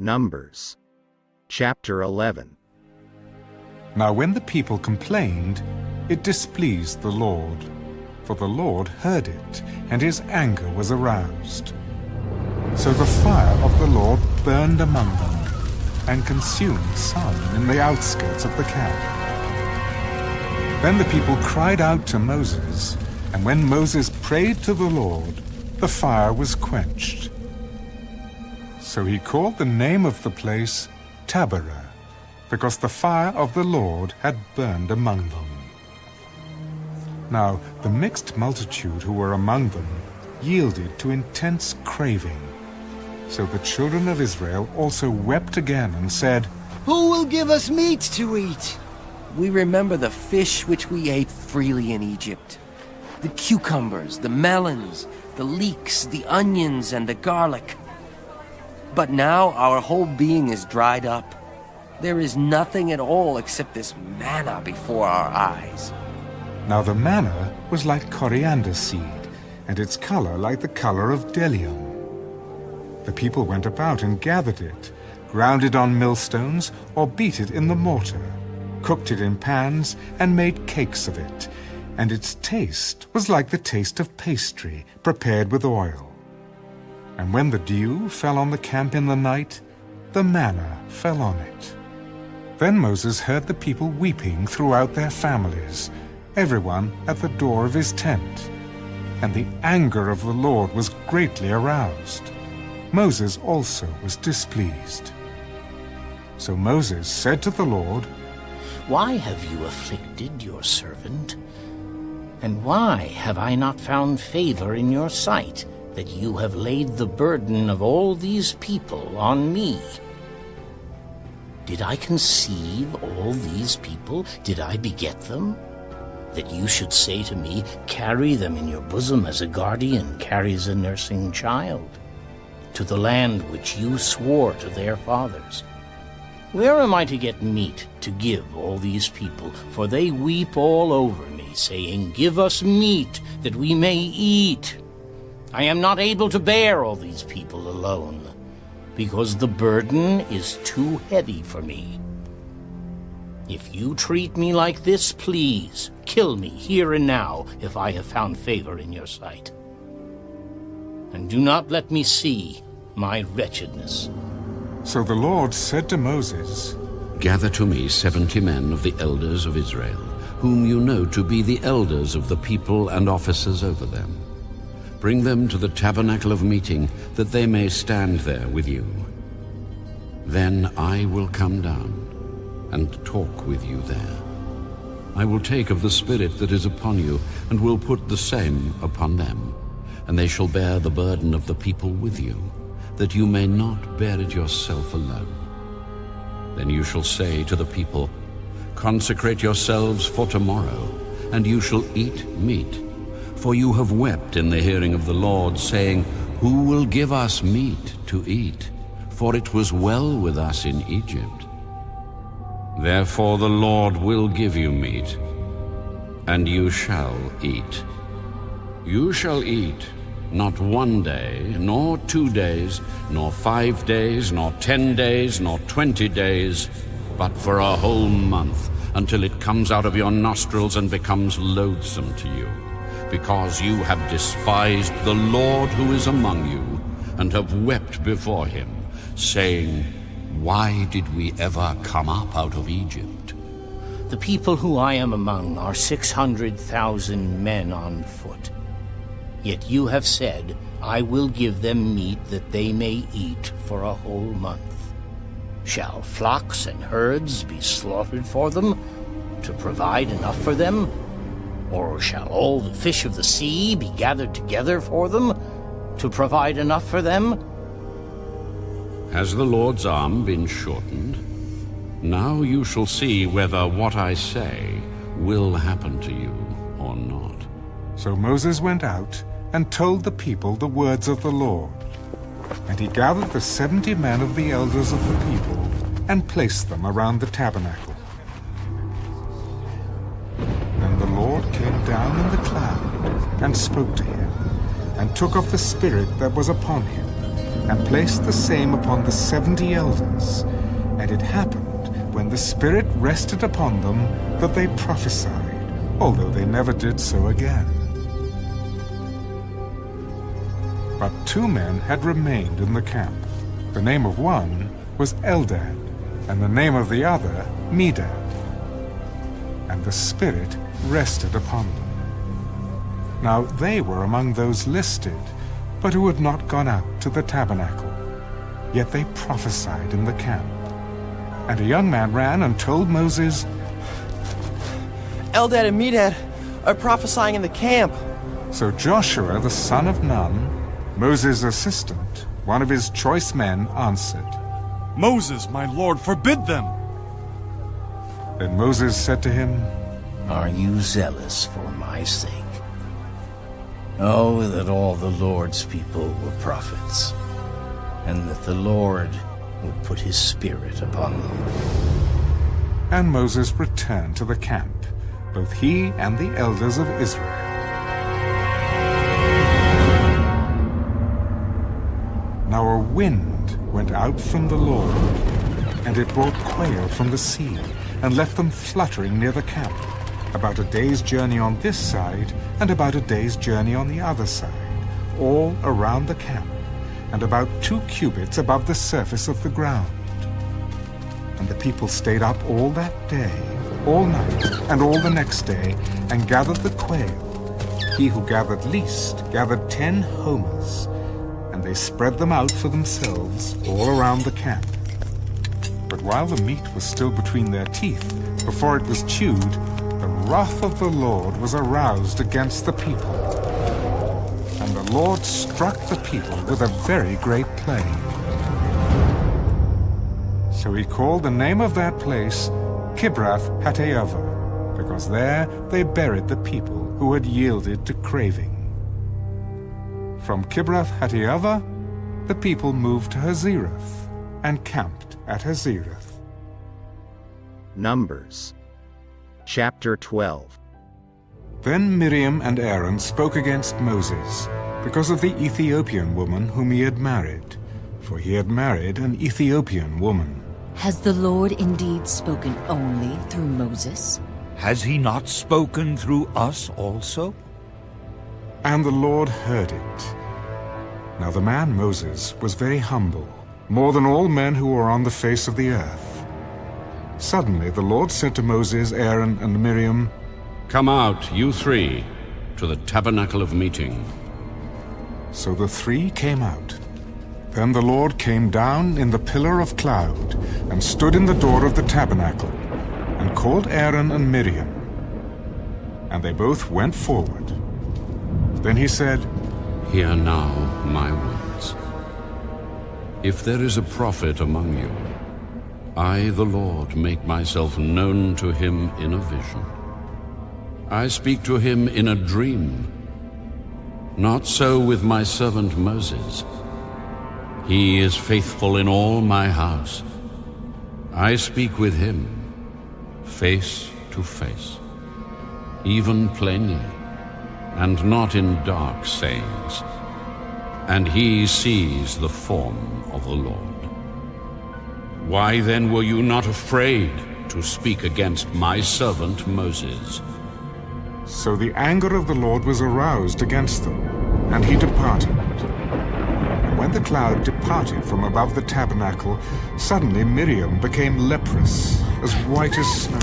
Numbers chapter 11. Now when the people complained, it displeased the Lord, for the Lord heard it, and his anger was aroused. So the fire of the Lord burned among them, and consumed some in the outskirts of the camp. Then the people cried out to Moses, and when Moses prayed to the Lord, the fire was quenched. So he called the name of the place Taberah, because the fire of the Lord had burned among them. Now the mixed multitude who were among them yielded to intense craving. So the children of Israel also wept again and said, "Who will give us meat to eat? We remember the fish which we ate freely in Egypt, the cucumbers, the melons, the leeks, the onions, and the garlic. But now our whole being is dried up. There is nothing at all except this manna before our eyes." Now the manna was like coriander seed, and its color like the color of bdellium. The people went about and gathered it, ground it on millstones, or beat it in the mortar, cooked it in pans, and made cakes of it, and its taste was like the taste of pastry prepared with oil. And when the dew fell on the camp in the night, the manna fell on it. Then Moses heard the people weeping throughout their families, everyone at the door of his tent. And the anger of the Lord was greatly aroused. Moses also was displeased. So Moses said to the Lord, "Why have you afflicted your servant? And why have I not found favor in your sight, that you have laid the burden of all these people on me? Did I conceive all these people? Did I beget them? That you should say to me, 'Carry them in your bosom as a guardian carries a nursing child, to the land which you swore to their fathers.' Where am I to get meat to give all these people? For they weep all over me, saying, 'Give us meat, that we may eat.' I am not able to bear all these people alone, because the burden is too heavy for me. If you treat me like this, please, kill me here and now, if I have found favor in your sight. And do not let me see my wretchedness." So the Lord said to Moses, "Gather to me 70 men of the elders of Israel, whom you know to be the elders of the people and officers over them. Bring them to the tabernacle of meeting, that they may stand there with you. Then I will come down and talk with you there. I will take of the Spirit that is upon you, and will put the same upon them, and they shall bear the burden of the people with you, that you may not bear it yourself alone. Then you shall say to the people, 'Consecrate yourselves for tomorrow, and you shall eat meat. For you have wept in the hearing of the Lord, saying, Who will give us meat to eat? For it was well with us in Egypt.' Therefore the Lord will give you meat, and you shall eat. You shall eat, not 1 day, nor 2 days, nor 5 days, nor 10 days, nor 20 days, but for a whole month, until it comes out of your nostrils and becomes loathsome to you, because you have despised the Lord who is among you, and have wept before him, saying, 'Why did we ever come up out of Egypt?' The people who I am among are 600,000 men on foot. Yet you have said, 'I will give them meat that they may eat for a whole month.' Shall flocks and herds be slaughtered for them, to provide enough for them? Or shall all the fish of the sea be gathered together for them, to provide enough for them?" Has the Lord's arm been shortened? Now you shall see whether what I say will happen to you or not." So Moses went out and told the people the words of the Lord. And he gathered the 70 men of the elders of the people and placed them around the tabernacle. Then the Lord came down in the cloud and spoke to him, and took of the Spirit that was upon him, and placed the same upon the 70 elders. And it happened, when the Spirit rested upon them, that they prophesied, although they never did so again. But 2 men had remained in the camp. The name of one was Eldad, and the name of the other Medad. And the Spirit rested upon them. Now they were among those listed, but who had not gone out to the tabernacle. Yet they prophesied in the camp. And a young man ran and told Moses, Eldad and Medad are prophesying in the camp. So Joshua, the son of Nun, Moses' assistant, one of his choice men, answered, Moses, my lord, forbid them. Then Moses said to him, Are you zealous for my sake? Oh, that all the Lord's people were prophets, and that the Lord would put his Spirit upon them. And Moses returned to the camp, both he and the elders of Israel. Now a wind went out from the Lord, and it brought quail from the sea, and left them fluttering near the camp, about a day's journey on this side, and about a day's journey on the other side, all around the camp, and about 2 cubits above the surface of the ground. And the people stayed up all that day, all night, and all the next day, and gathered the quail. He who gathered least gathered 10 homers, and they spread them out for themselves all around the camp. But while the meat was still between their teeth, before it was chewed, the wrath of the Lord was aroused against the people. And the Lord struck the people with a very great plague. So he called the name of that place Kibroth-Hattaavah, because there they buried the people who had yielded to craving. From Kibroth-Hattaavah, the people moved to Hazeroth and camped at Hazeroth. Numbers chapter 12. Then Miriam and Aaron spoke against Moses because of the Ethiopian woman whom he had married, for he had married an Ethiopian woman. Has the Lord indeed spoken only through Moses? Has he not spoken through us also? And the Lord heard it. Now the man Moses was very humble, more than all men who were on the face of the earth. Suddenly the Lord said to Moses, Aaron, and Miriam, Come out, you 3, to the tabernacle of meeting. So the 3 came out. Then the Lord came down in the pillar of cloud, and stood in the door of the tabernacle, and called Aaron and Miriam. And they both went forward. Then he said, Hear now my words. If there is a prophet among you, I, the Lord, make myself known to him in a vision. I speak to him in a dream. Not so with my servant Moses. He is faithful in all my house. I speak with him, face to face, even plainly, and not in dark sayings. And he sees the form of the Lord. Why then were you not afraid to speak against my servant Moses? So the anger of the Lord was aroused against them, and he departed. And when the cloud departed from above the tabernacle, suddenly Miriam became leprous, as white as snow.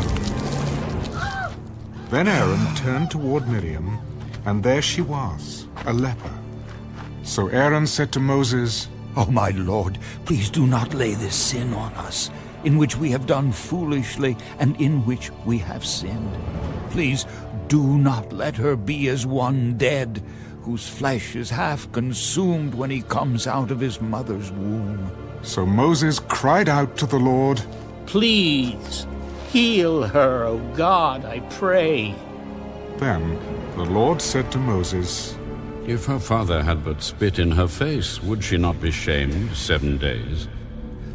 Then Aaron turned toward Miriam, and there she was, a leper. So Aaron said to Moses, Oh, my Lord, please do not lay this sin on us, in which we have done foolishly and in which we have sinned. Please do not let her be as one dead, whose flesh is half consumed when he comes out of his mother's womb. So Moses cried out to the Lord, Please, heal her, O God, I pray. Then the Lord said to Moses, If her father had but spit in her face, would she not be shamed 7 days?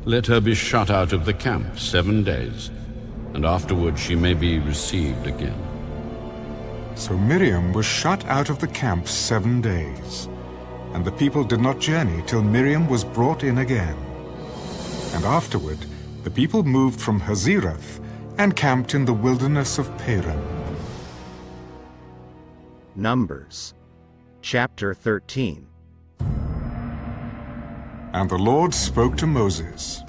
Let her be shut out of the camp 7 days, and afterward she may be received again. So Miriam was shut out of the camp 7 days. and the people did not journey till Miriam was brought in again. And afterward, the people moved from Hazirath and camped in the wilderness of Paran. Numbers chapter 13. And the Lord spoke to Moses.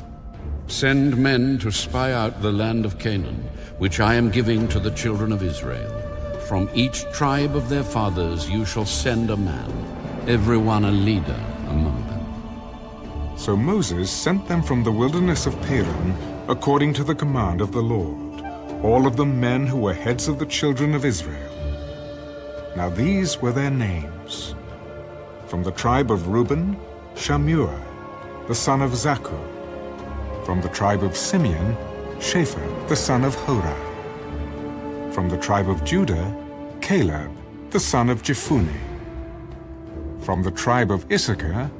Send men to spy out the land of Canaan, which I am giving to the children of Israel. From each tribe of their fathers you shall send a man, every one a leader among them. So Moses sent them from the wilderness of Paran according to the command of the Lord, all of them men who were heads of the children of Israel. Now these were their names. From the tribe of Reuben, Shammua, the son of Zakur. From the tribe of Simeon, Shaphat, the son of Hori. From the tribe of Judah, Caleb, the son of Jephunneh. From the tribe of Issachar,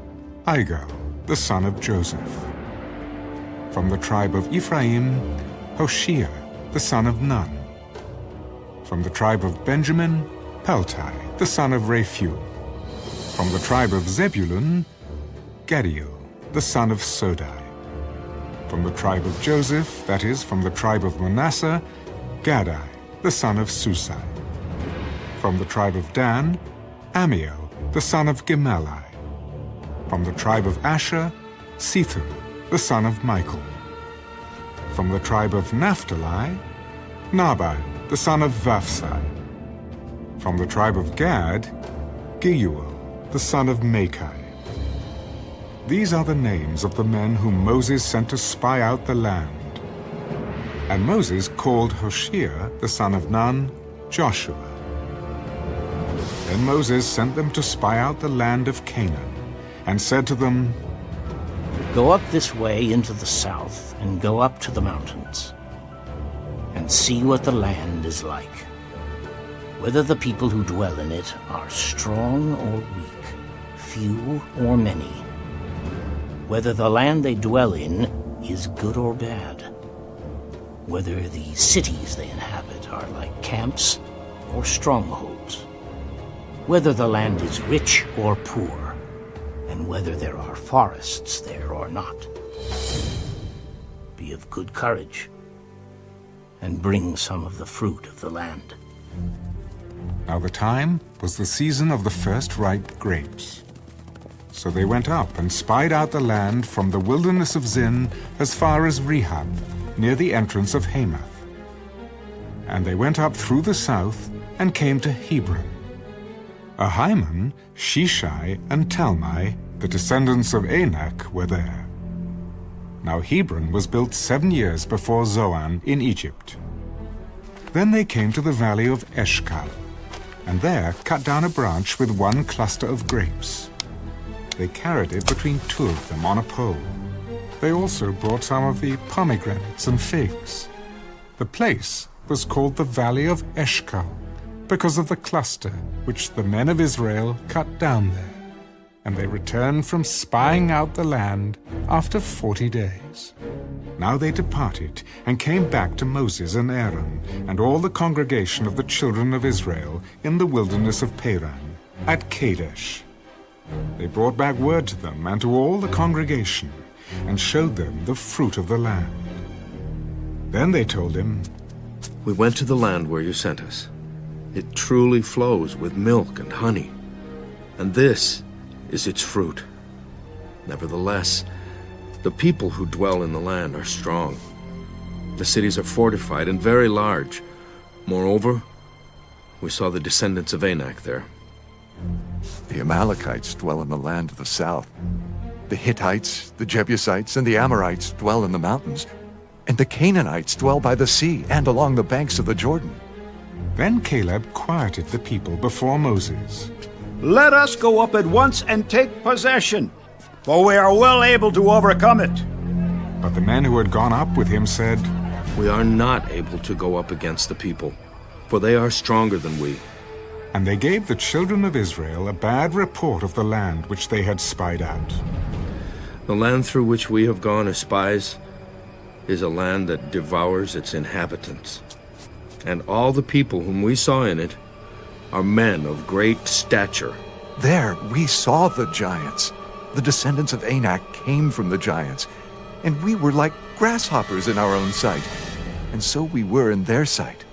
Igal, the son of Joseph. From the tribe of Ephraim, Hoshea, the son of Nun. From the tribe of Benjamin, Peltai, the son of Raphu. From the tribe of Zebulun, Gadiel, the son of Sodai. From the tribe of Joseph, that is, from the tribe of Manasseh, Gadai, the son of Susai. From the tribe of Dan, Amiel, the son of Gemalli. From the tribe of Asher, Sethur, the son of Michael. From the tribe of Naphtali, Nabai, the son of Vapsai. From the tribe of Gad, Geuel, the son of Machai. These are the names of the men whom Moses sent to spy out the land. And Moses called Hoshea, the son of Nun, Joshua. Then Moses sent them to spy out the land of Canaan, and said to them, Go up this way into the south, and go up to the mountains, and see what the land is like, whether the people who dwell in it are strong or weak, few or many, whether the land they dwell in is good or bad, whether the cities they inhabit are like camps or strongholds, whether the land is rich or poor, and whether there are forests there or not. Be of good courage, and bring some of the fruit of the land. Now the time was the season of the first ripe grapes. So they went up and spied out the land from the wilderness of Zin as far as Rehob, near the entrance of Hamath. And they went up through the south and came to Hebron. Ahiman, Shishai, and Talmai, the descendants of Anak, were there. Now Hebron was built 7 years before Zoan in Egypt. Then they came to the valley of Eshkal, and there cut down a branch with one cluster of grapes. They carried it between two of them on a pole. They also brought some of the pomegranates and figs. The place was called the Valley of Eshkal, because of the cluster which the men of Israel cut down there. And they returned from spying out the land after 40 days. Now they departed and came back to Moses and Aaron and all the congregation of the children of Israel in the wilderness of Paran, at Kadesh. They brought back word to them and to all the congregation, and showed them the fruit of the land. Then they told him, We went to the land where you sent us. It truly flows with milk and honey, and this is its fruit. Nevertheless, the people who dwell in the land are strong. The cities are fortified and very large. Moreover, we saw the descendants of Anak there. The Amalekites dwell in the land of the south. The Hittites, the Jebusites, and the Amorites dwell in the mountains. And the Canaanites dwell by the sea and along the banks of the Jordan. Then Caleb quieted the people before Moses. Let us go up at once and take possession, for we are well able to overcome it. But the men who had gone up with him said, We are not able to go up against the people, for they are stronger than we. And they gave the children of Israel a bad report of the land which they had spied out. The land through which we have gone as spies is a land that devours its inhabitants. And all the people whom we saw in it are men of great stature There we saw the giants. The descendants of Anak came from the giants, and we were like grasshoppers in our own sight, and so we were in their sight.